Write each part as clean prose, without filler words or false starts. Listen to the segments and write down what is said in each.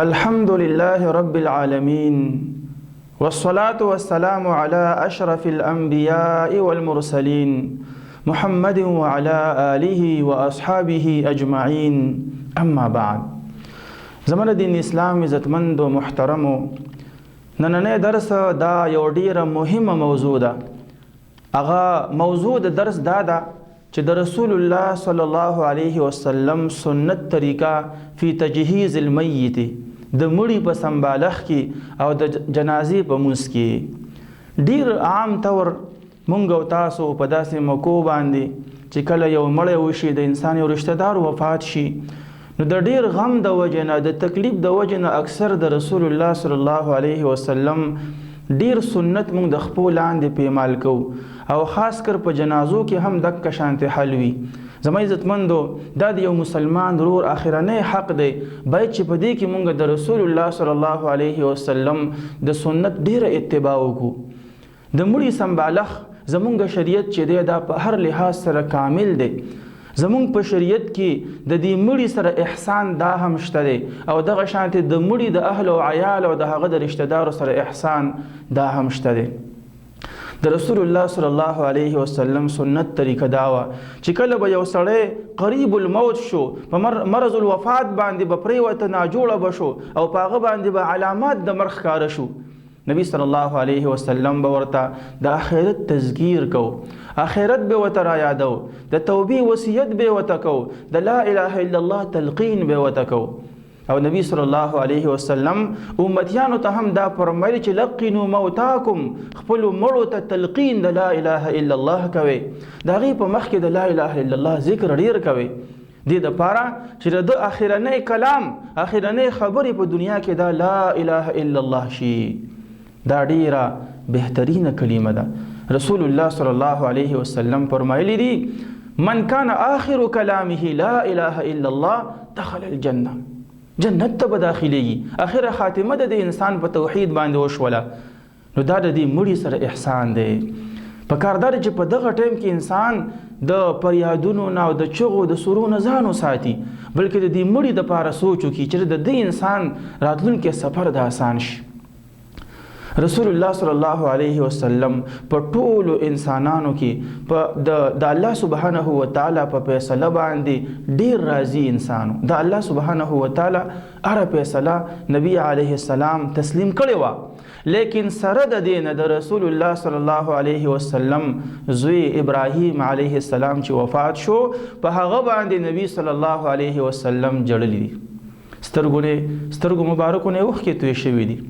الحمد لله رب العالمين والصلاة والسلام على أشرف الأنبياء والمرسلين محمد وعلى آله وأصحابه أجمعين أما بعد. زمن دین اسلام عزتمند و محترمو، نننې درس دا یو ډیره مهمه موضوع ده. هغه موضوع د درس دا ده چې د رسول الله صلی الله علیه وسلم سنت طریقه فی تجهیز المیت، د مړي په سمبالښت کې او د جنازې په منځ کې. ډیر عام طور مونږ او تاسو په داسې موقعو باندې چې کله یو مړی وشي، د انسان یو رشته دار وفات شي، نو د ډیر غم د وجه نه، د تکلیف د وجه نه اکثر د رسول الله صلی الله علیه وسلم ډیر سنت مونږ د خپل لاندې پیمال کو، او خاص کر په جنازو کې هم دک شانته حل وي. زما عزتمندو، دا د یو مسلمان ضرور اخرنی حق دی باید چې په دې کې مونږ د رسول الله صلی الله علیه وسلم د سنت ډیره اتباع وکړو. د مړي سمبالښت زمونږ شریعت چې دی دا په هر لحاظ سره کامل دی. زمونږ په شریعت کې د دې مړي سره احسان دا هم شته دی، او دغه شانته د مړي د اهل او عیال او د هغه د رشتہ دارو سره احسان دا هم شته دی. د رسول الله صلی الله علیه وسلم سنت طریقه داوه چې کله به یو سړی قریب الموت شو، په مرض الوفات باندې به پریوته ناجوړه بشو او په هغه باندې به علامات د مرګ ښکاره شو، نبی صلی الله علیه وسلم به ورته د آخرت تذکیر کو، آخرت به ورته را یادو، د توبې وصیت به ورته کو، د لا اله الا الله تلقین به ورته کو. او نبی صلی الله علیه وسلم امتیانو ته هم دا فرمایي چې لقنوا موتاکم، خپل مړو ته تلقین د لا اله الا الله کوي، د هغې په مخ کې د لا اله الا الله ذکر ډیر کوي، دې دپاره چې د اخرنی کلام، اخرنی خبرې په دنیا کې دا لا اله الا الله شي. دا ډیره بهترینه کلمه ده. رسول الله صلی الله علیه وسلم فرمایلی دي من کان آخر کلامه لا اله الا الله دخل الجنه، جنت ته به داخلېږي. اخره خاتمه د انسان په توحید باندې وشوله. نو دا د دې مړي سره احسان دی. په کار دا چې په دغه ټایم کې انسان د پریادونو نه او د چغو د سرو نه ځان وساتي، بلکې د دې مړي دپاره سوچ وکړي چې د دې انسان راتلونکی سفر د آسان شي. رسول الله صلی الله علیه وسلم په ټولو انسانانو کې په د الله سبحانه و تعالی په فیصله باندې ډیر راضي انسانو. د الله سبحانه و تعالی هره فیصله نبی علیه السلام تسلیم کړې وه، لیکن سره د دې نه د رسول الله صلی الله علیه وسلم زوی ابراهیم علیه السلام چې وفات شو، په هغه باندې نبی صلی الله علیه وسلم جړلی دي، سترګو مبارکو نه اوښکې توی شوي دي.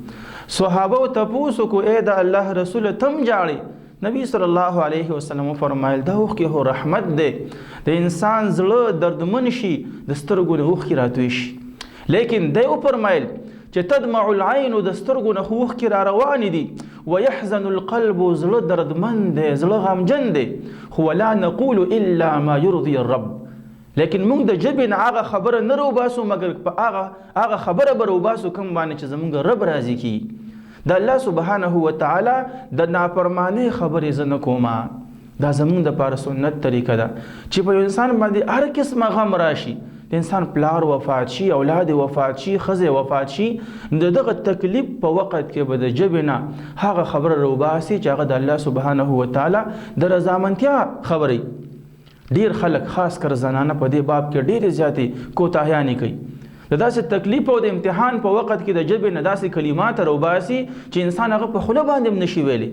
صحابه و تپوسو کو اے د الله رسول تم جاړي، نبی صلی الله علیه وسلم فرمایل دا اوښکې هو رحمت دی، د انسان زړه دردمن شي د سترګو نه اوښکې راتوی شي. لیکن دی وفرمایل چې تدمع العین، د سترګو نه خو اوښکې را روانې دي، ویحزن القلب، زړه دردمن دی، زړه غمجن دی، خو ولا نقول الا ما یرضي الرب، لیکن موږ د ژبې نه هغه خبره نه روباسو مګر په هغه خبره به روباسو کوم باندې چې زموږ رب راضي کي. د الله سبحانه و تعالی د نافرمانۍ خبرې زه نه کومه. دا زموږ دپاره سنت طریقه ده چې په یو انسان باندې هر قسمه غم راشي، د انسان پلار وفات شي، اولاد وفات شي، ښځې وفات شي، د دغه تکلیف په وخت کې به د ژبې نه هغه خبره روباسي چې هغه د الله سبحانه و تعالی د رضامندتیا خبرې. ډیر خلک خاص کر زنانه په دې باب کې ډیرې زیاتې کوتاهیانې کوي. د داسې تکلیف او د امتحان په وخت کې د ژبې نه داسې کلمات روباسي چې انسان هغه په خوله باندې هم نشي ویلی.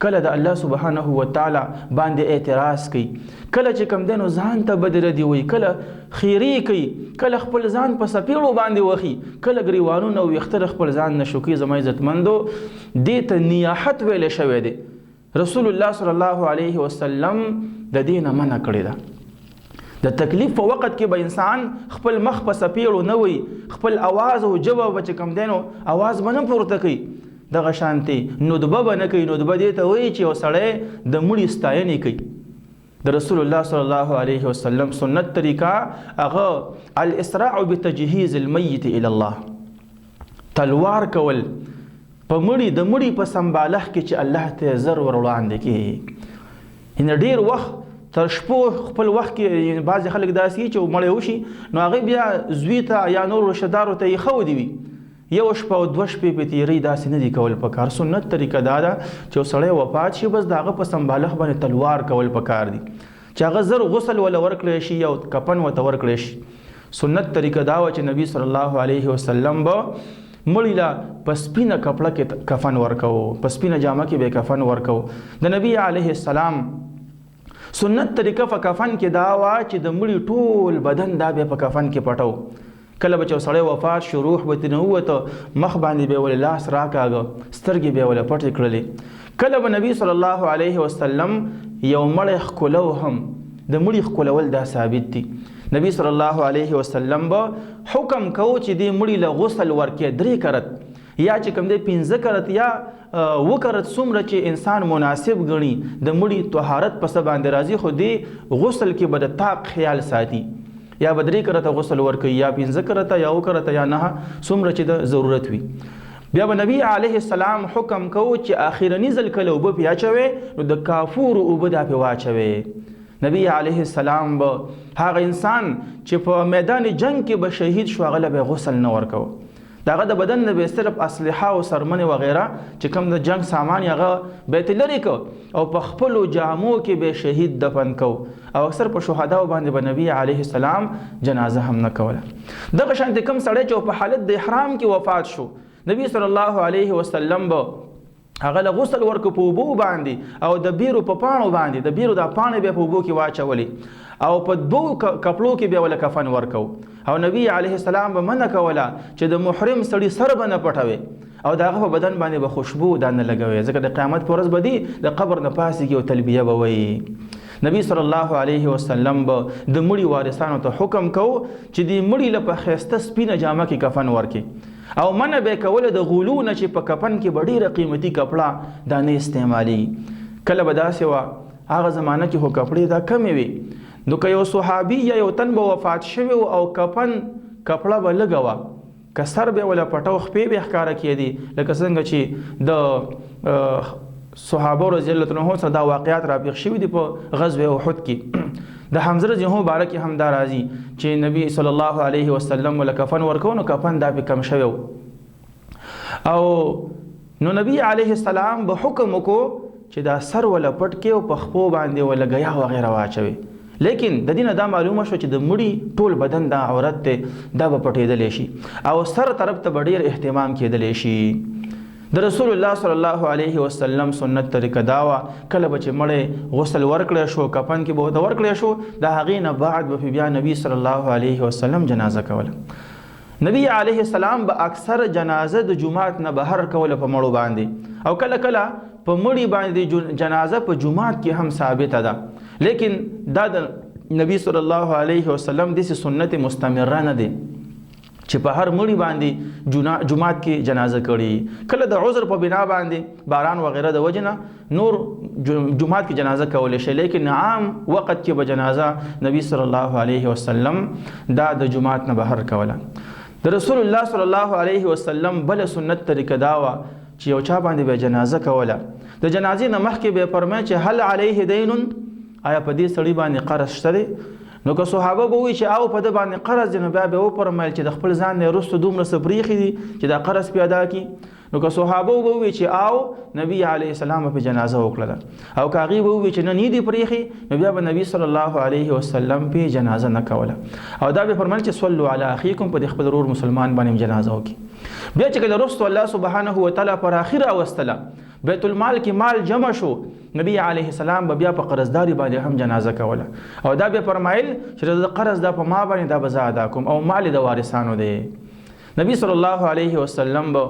کله د الله سبحانه و تعالی باندې اعتراض کوي، کله چې کوم دی نو ځان ته بدردي وایي، کله خیري کوي، کله خپل ځان په سپېړو باندې وخي، کله ګریوانونه او ویښته خپل ځان نه شوکي. زما عزتمندو، دې ته نیاحت ویلی شوی دی. رسول الله صلی الله علیه وسلم د دې نه منع کړې ده. د تکلیف په وخت کې به انسان خپل مخ په سپېړو نه وي، خپل اواز او ژبه به چې کوم دی نو اواز به نه پورته کوي، دغه شانتې ندبه به نه کوي. ندبه دې ته وایي چې یو سړی د مړي ستاینې کوي. د رسول الله صلی الله علیه وسلم سنت طریقه هغه الاسراع بتجهیز المیت الی الله، تلوار کول په مړي، د مړي په سمبالښت کې چې الله ته زر ور وړاندې کړي. ان ډیر وخت تر شپو خپل وخت کې بعضې خلک داسې چې مړی وشي نو هغوی بیا زوی ته یا نورو رشتهدارو ته یې ښودي وي یو شپه او دوه شپې په تیری داسې نه دي کول پکار. سنت طریقه دا ده چې سړی وفات شي بس د هغه په سمبالښت باندې تلوار کول پکار دي چې هغه زر غسل ولا ورکړی شي او کفن ورته ورکړی شي. سنت طریقه دا و چې نبی صلی الله علیه وسلم به مړی له په سپینه کپړه کې کفن ورکو، په سپینه جامه کې به کفن ورکو. د نبی علیه السلام سنت طریقه په کفن کې دا و چې د مړي ټول بدن دا به په کفن کې پټو. کله به چې سړی وفات شو روح به ترې ووته مخ باندې به ولې لاس راکاږه، سترګې به ولې پټې کړلې. کله به نبی صلی الله علیه وسلم یو مړی ښکلو هم، د مړي ښکلول دا ثابت دي. نبی صلی الله علیه وسلم به حکم کو چې دې مړي له غسل ورکې 3 کرت یا چې کوم دې 15 کرت یا 2 کرت څومره چې انسان مناسب ګڼي د مړي طهارت په څه باندې راځي، خو دې غسل کې به د طاق خیال ساتي، یا به 3 کرته غسل ورکوي یا 15 کرته یا 2 کرته یا 9 څومره چې د ضرورت وي. بیا به نبی علیه السلام حکم کو چې آخرنی ځل کله اوبه پې اچوي نو د کافور اوبه دا پې واچوي. نبی علیه السلام به هغه انسان چې په میدان جنگ کې به شهید شو هغه له به غسل نه ورکو، د هغه د بدن نه به صرف اسلحه او سرمنې وغیره چې کوم د جنگ سامان هغه به ترې لرې کو او په خپلو جامو کې به شهید دفن کو. او اکثر په شهداو باندې به نبی علیه السلام جنازه هم نه کوله. دغه شانتې کوم سړی چې په حالت د احرام کې وفات شو، نبی صلی الله علیه وسلم به هغه له غسل ورکو په اوبو باندې او د بیرو په پاڼو باندې، د بیرو د پاڼې به په اوبو کې واچولې او په 2 کپړو کې به ول کفن ورکو. او نبی علیه السلام به منع کوله چې د محرم سړي سر به نه پټوي او دغه په بدن باندې به خوشبو دانه لګوي، ځکه د قیامت پر ورځ به دی د قبر نه پاسېږي او تلبیه به وایي. نبی صلی الله علیه وسلم به د مړي وارثانو ته حکم کو چې د مړي له په ښایسته سپینه جامه کې کفن ورکړي او منع به کوله د غلو نه چې په کفن کې به ډېره قیمتي کپړه دا نه استعمالي. کله به داسې وه هغه زمانه کې خو کپړې دا کمې وي، نو که یو صحابي یا یو تن به وفات شوی او کفن کپړه به لږه وه، که سر به وله پټو خپې به ښکاره کېدي، لکه څنګه چې د صحابه رضی الله عنهم سره دا واقعات راپېښ شوي دي په غزوه احد کې. د حمزه رضی الله باره کې هم دا راځي چې نبی صلی الله علیه وسلم ول کفن ورکو نو کفن دا به کم شوی او نو نبی علیه السلام به حکم وکړو چې دا سر ولا پټ کې او په خپو باندې ولا غیا وغیرہ واچوي. لیکن د دینه دا معلومه شو چې د مړي ټول بدن دا عورت ته دا به پټېدلی شي او سر طرف ته به ډېر اهتمام کېدلی شي. د رسول الله صلی الله علیه وسلم سنت طریقه دا وه کله به چې مړی غسل ورکړی شو کفن کې به ورته ورکړی شو د هغې نه بعد به بیا نبی صلی الله علیه وسلم جنازه کوله. نبی علیه السلام به اکثر جنازه د جماعت نه بهر کوله په مړو باندې او کله کله په مړي باندې جنازه په جماعت کې هم ثابته ده، لیکن دا د نبی صلی الله علیه وسلم داسې سنت مستمره نه دی چې په هر مړي باندې جماعت کې جنازه کړي. کله د عذر په بنا باندې باران وغیره د وجه نه نور جماعت کې جنازه کولی شي، لیکن عام وخت کې به جنازه نبی صلی الله علیه وسلم دا د جماعت نه بهر کوله. د رسول الله صلی الله علیه وسلم بل سنت طریقه دا وه چې یو چا باندې به جنازه کوله، د جنازې نه مخکې به فرمایي چې هل علیه دین، آیا په دې سړي باندې قرض شته دی؟ نو که صحابه به وایي چې او په ده باندې قرض دی نو بیا به وفرمیل چې د خپل ځان نه وروسته دومره څه پرېښي دي چې دا قرض پې ادا کړي. نو که صحابه به وایي چې او نبی علیه السلام په جنازه وکړله او که هغې به وایي چې نه دي پرېښي نو بیا به نبی صلی الله علیه وسلم پې جنازه نه کوله او دا به فرمیل چې صلو علی اخیکم، په دې خپل ورور مسلمان باندې جنازه وکړي. بیا چې کله وروسته الله سبحانه وتعالی پر اخر راوستله بیت المال کې مال جمع شو، نبی علیه السلام به بیا په قرضداري باندې هم جنازه کوله او دا به فرمایل چې د قرض دا په ما باندې دا به زه ادا کوم او مال د وارثانو دی. نبی صلی الله علیه وسلم به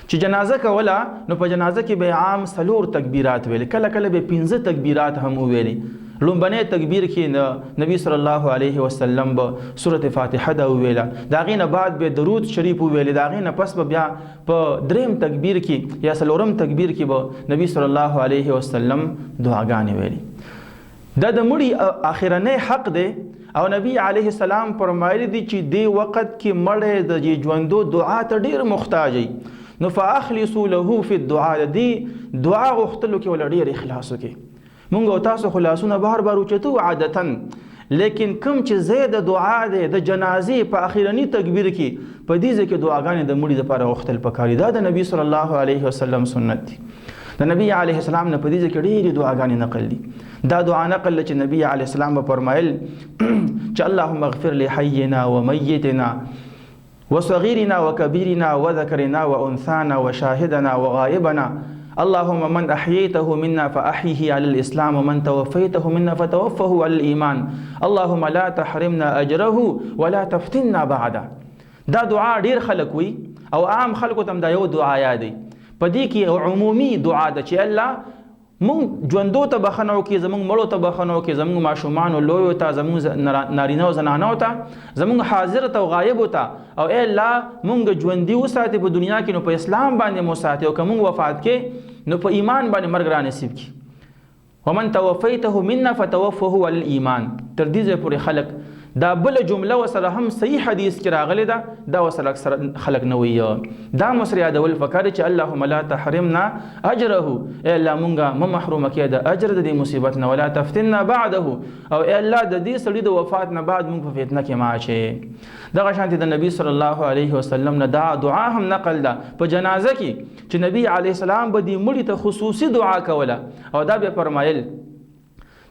چې جنازه کوله نو په جنازه کې به عام 4 تکبیرات ویل، کله کله به 15 تکبیرات هم ویلي. لومبنی تکبیر کې نبی صلی الله علیه وسلم به سورۃ فاتحه دا ویله، د هغې نه بعد به درود شریف وویلې، د هغې نه پس به بیا په 3م تکبیر کې یا 4م تکبیر کې به نبی صلی الله علیه وسلم دعاګانې ویلې. دا د مړي آخرنی حق دی او نبی علیه السلام فرمایلی دی چې دې وخت کې مړی د ژوندو دعا ته ډېر محتاج وي، نو فاخلصوا له فی الدعاء، دې دعا غوښتلو کې ول ډېر اخلاص وکړي. مونږ او تاسو خلاصونه بار بار اوچتو عادتاً لیکن کوم چې ځای د دعا دی د جنازې په اخیرني تکبیر کې په دې ځای کې دعاګانې د مړي دپاره غوښتل پکار دي. دا د نبي صلی الله علیه وسلم سنت دی. د نبی علیه السلام نه په دې ځای کې ډېرې دعاګانې نقل دي. دا دعا نقل چې نبی علیه السلام به فرمایل چې اللهم اغفر لحینا ومیتنا وصغیرنا وکبیرنا وذکرنا وانثانا وشاهدنا وغائبنا اللهم من أحييته منا فأحيه على الإسلام ومن توفيته منا فتوفه على الإيمان اللهم لا تحرمنا أجره ولا تفتنا بعده. دا دعا ډیر خلک وي او عام خلکو ته دا یو دعا یادي. په دې کې عمومي دعا ده چې الله مونږ ژوندو ته بخښنه وکړي، زمونږ مړو ته بخښنه وکړي، زمونږ ماشومانو لویو ته، زمونږ نارینه او زنانو ته، زمونږ حاضر ته او غایبو ته، او ای الله مونږ ژوندي وساتې په دنیا کې، نو په اسلام باندې مو ساتې، او که مونږ وفات کې نو په ایمان باندې مرګ را نصیب کړي. ومن توفیته منا فتوفه علی الایمان. تر دې ځایه پورې خلک دا بل جمله وسره هم صحیح حدیث کې راغلی ده، دا وسره اکثر خلک نه وایي. دا مو سره یادول پکار چې اللهم لا تحرمنا اجره، ای الله مونږه مه محرومه کړې د اجر د دې مصیبت نه، ولا تفتنا بعده، او ای الله د دې سړي د وفات نه بعد مونږ په فتنه کې مه اچې. دغه شانتې د نبي صلی الله علیه وسلم نه دا دعا هم نقل ده په جنازه کې چې نبی علیه السلام به دې مړي ته خصوصي دعا کوله، او دا به فرمایل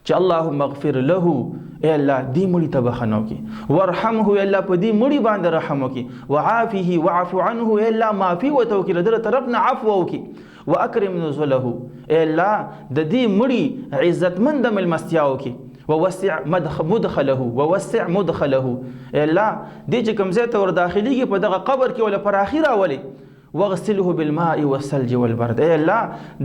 چې اللهم اغفر له، ای الله دې مړي ته بخښنه وکړي، وارحمه، ای الله په دې مړي باندې رحم وکړي، وعافه واعف عنه، ای الله معافي ورته وکړي، له ده طرف نه عفو وکړي، واکرم نزله، ای الله د دې مړي عزتمنده مېلمستیا وکړي، ووسع مدخله، ووسع مدخله، ای الله دې چې کوم ځای ته ور داخليږي په دغه قبر کې ولا پراخي راولي، واغسله بالماء والثلج والبرد، ای الله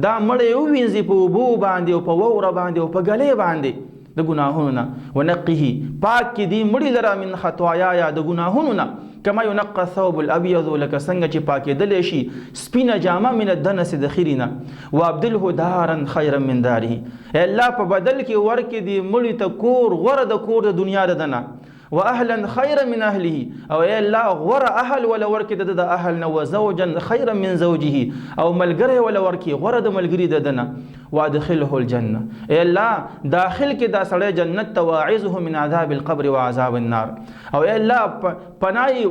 دا مړی ووینځي په اوبو باندې او په واوره باندې او په ګلې باندې د ګناهونو نه، ونقه پاک کې دې مړي لره من خطایا یا د ګناهونو نه، کما ينقى الثوب الابيض، لکه څنګه چې پاکېدلی شي سپینه جامه من الدنس د خیرې نه، وابدله دارا خیرا من داره، ای الله په بدل کې ورکې دې مړي ته کور غوره د کور د دنیا د دنه، واهلا خيرا من اهله، او ای الله غوره اهل ولا ورکې د اهل نه، وزوجا خيرا من زوجه، او ملګری ولا ورکې غوره د ملګری د دنه، وادخله الجنه، ای الله داخل کې دا سړی جنت ته، واعذه من عذاب القبر وعذاب النار، او ای الله پناهي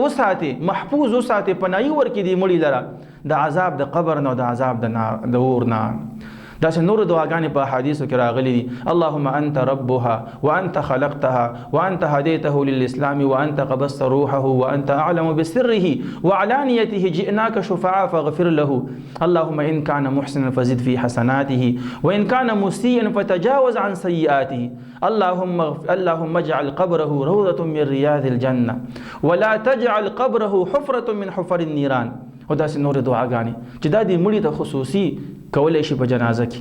وساتې، محفوظ وساتې، پناهي ورکې دې مړي لره د عذاب د قبر نه او د عذاب د نار د اور نه. داسې نور دعاګانې په احادیثو کې راغلي دي. اللهم انت ربها وانت خلقتها وانت هديته للاسلام وانت قبضت روحه وانت اعلم بسره وعلانيته جئناك شفعاء فاغفر له اللهم ان كان محسنا فزد في حسناته وان كان مسيئا فتجاوز عن سيئاته اللهم اجعل قبره روضة من رياض الجنة ولا تجعل قبره حفرة من حفر النيران. او داسې نور دعاګانې چې دا دې مړي ته خصوصي کولی شي په جنازه کې.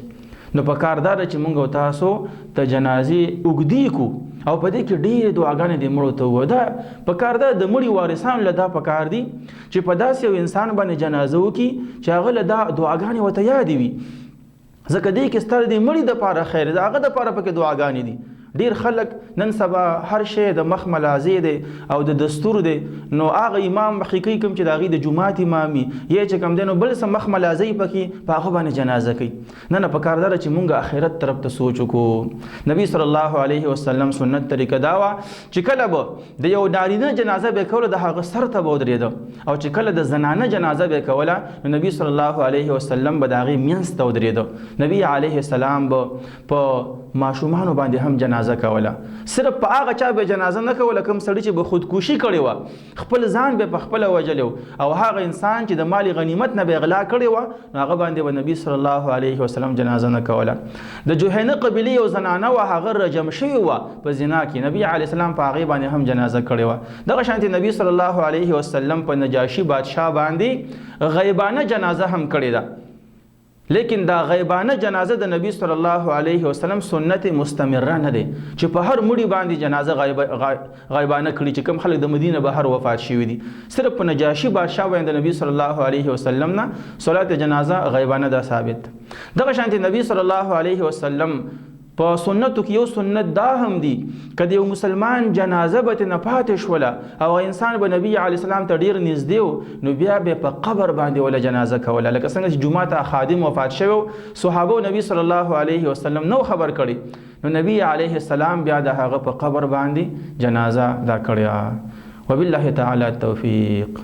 نو په کار دا ده چې موږ او تاسو ته جنازې اوږدې کړو او په دې کې ډېرې دعاګانې دې مړو ته ووایو. دا په کار ده د مړي وارثانو له دا په کار دي چې په داسې یو انسان باندې جنازه وکړي چې هغه له دا دعاګانې ورته یادې وي، ځکه دې کې ستا د مړي دپاره خیر دی، هغه دپاره پکې دعاګانې دي. ډیر خلک نن سبا هر شی د مخ ملازې دی او د دستور دی، نو هغه امام حقیقي کوم چې د هغې د جومات امامي یا چې کوم دی نو بل څه مخ ملازۍ پکې په هغه باندې جنازه کوي. نه نه، په کار دا چې مونږ آخرت طرف ته سوچ وکړو. نبی صلی الله علیه وسلم سنت طریقه دا وه چې کله به د یو نارینه جنازه به کوله د هغه سر ته به ودرېده، او چې کله د زنانه جنازه به کوله نو نبی صلی الله علیه وسلم به د هغې منځ ته ودرېده. نبی علیه السلام به په ماشومانو باندې هم جنازه کوله. صرف په هغه چا به جنازه نه کوله کوم سړي چې به خودکشي کړې وه، خپل ځان به په خپله وژلی و، او هغه انسان چې د مال غنیمت نه به غلا کړې وه نو هغه باندې به نبي صلی الله علیه وسلم جنازه نه کوله. د جوهینه قبیلې یو زنانه وه، هغه رجم شوې وه په زنا کې، نبي علیه السلام په هغې باندې هم جنازه کړې وه. دغه شانتې نبي صلی الله علیه وسلم په نجاشي بادشاه باندې غیبانه جنازه هم کړې ده. لیکن دا غیبانه جنازه د نبی صلی الله علیه وسلم سنت مستمره نه دی چې په هر مړي باندې جنازه غیبانه کړي چې کوم خلک د مدینه بهر وفات شوي دي. صرف په نجاشي بادشاه باندې د نبی صلی الله علیه وسلم نه صلات جنازه غیبانه دا ثابت. دغه شانتې نبی صلی الله علیه وسلم په سنتو کې یو سنت دا هم دی که د یو مسلمان جنازه به ترې نه پاتې شوله او انسان به نبي علیه السلام ته ډېر نږدې و نو بیا به په قبر باندې وله جنازه کوله. لکه څنګه چې جومات ته خادم وفات شوی و، صحابو نبي صلی الله علیه وسلم نو خبر کړی، نو نبی علیه السلام بیا د هغه په قبر باندې جنازه دا کړیا. وبالله تعالی التوفیق.